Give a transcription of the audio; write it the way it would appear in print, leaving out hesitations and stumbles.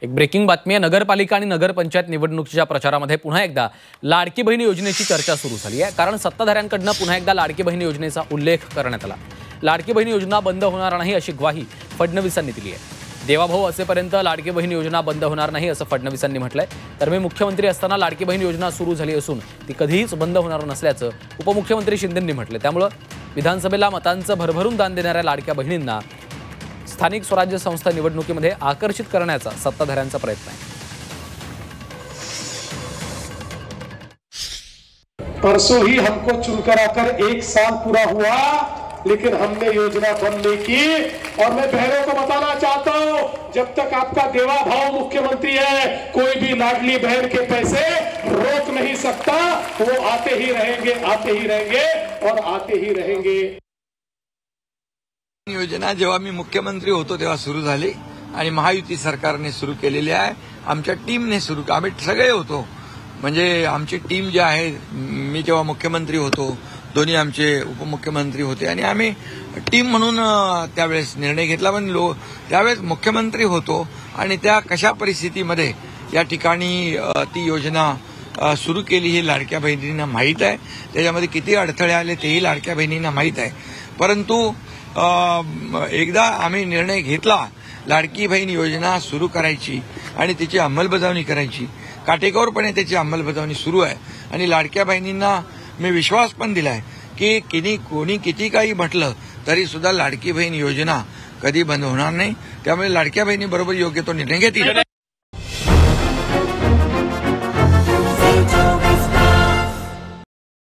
एक ब्रेकिंग बातमी आहे। नगरपालिका आणि नगरपंचायत निवडणुकीच्या प्रचारामध्ये पुन्हा एकदा लाडकी बहीण योजनेची चर्चा सुरू झाली आहे। कारण सत्ताधाऱ्यांकडून पुन्हा एकदा लाडकी बहीण योजनेचा उल्लेख करण्यात आला। लाडकी बहीण योजना बंद होणार नाही अशी ग्वाही फडणवीसांनी दिली आहे। देवाभाऊ असेपर्यंत लाडकी बहीण योजना बंद होणार नाही असं फडणवीसांनी म्हटलंय। तर मी मुख्यमंत्री असताना लाडकी बहीण योजना सुरू झाली असून ती कधीच बंद होणार नसल्याचं उपमुख्यमंत्री शिंदेंनी म्हटलं। त्यामुळे विधानसभेला मतांचं भरभरून दान देणाऱ्या लाडक्या बहिणींना स्थानिक स्वराज्य संस्था निवडणुकीमध्ये आकर्षित करण्याचा सत्ताधाऱ्यांचा प्रयत्न आहे। परसों ही हमको चुनकर आकर 1 साल पूरा हुआ, लेकिन हमने योजना बंद नहीं की। और मैं बहनों को बताना चाहता हूं, जब तक आपका देवा भाव मुख्यमंत्री है, कोई भी लाडली बहन के पैसे रोक नहीं सकता। वो आते ही रहेंगे, आते ही रहेंगे और आते ही रहेंगे। योजना जेव्हा मी मुख्यमंत्री होतो तेव्हा सुरू झाली आणि महायुती सरकारने सुरू केलेली आहे। आमच्या टीमने सुरू, आम्ही सगळे होतो, म्हणजे आमची टीम जी आहे, मी जेव्हा मुख्यमंत्री होतो, दोन्ही आमचे उपमुख्यमंत्री होते आणि आम्ही टीम म्हणून त्यावेळेस निर्णय घेतला। पण त्यावेळेस मुख्यमंत्री होतो आणि त्या कशा परिस्थितीमध्ये या ठिकाणी ती योजना सुरू केली ही लाडक्या बहिणींना माहीत आहे। त्याच्यामध्ये किती अडथळे आले तेही लाडक्या बहिणींना माहीत आहे। परंतु एकदा आम्ही निर्णय घेतला लाडकी बहीण योजना सुरू करायची आणि तिची अंमलबजावणी करायची, काटेकोरपणे त्याची अंमलबजावणी सुरू आहे। आणि लाडक्या बहिणींना मी विश्वास पण दिलाय की कोणी किती काही म्हटलं तरी सुद्धा लाडकी बहीण योजना कधी बंद होणार नाही। त्यामुळे लाडक्या बहिणीबरोबर योग्य तो निर्णय घेतील।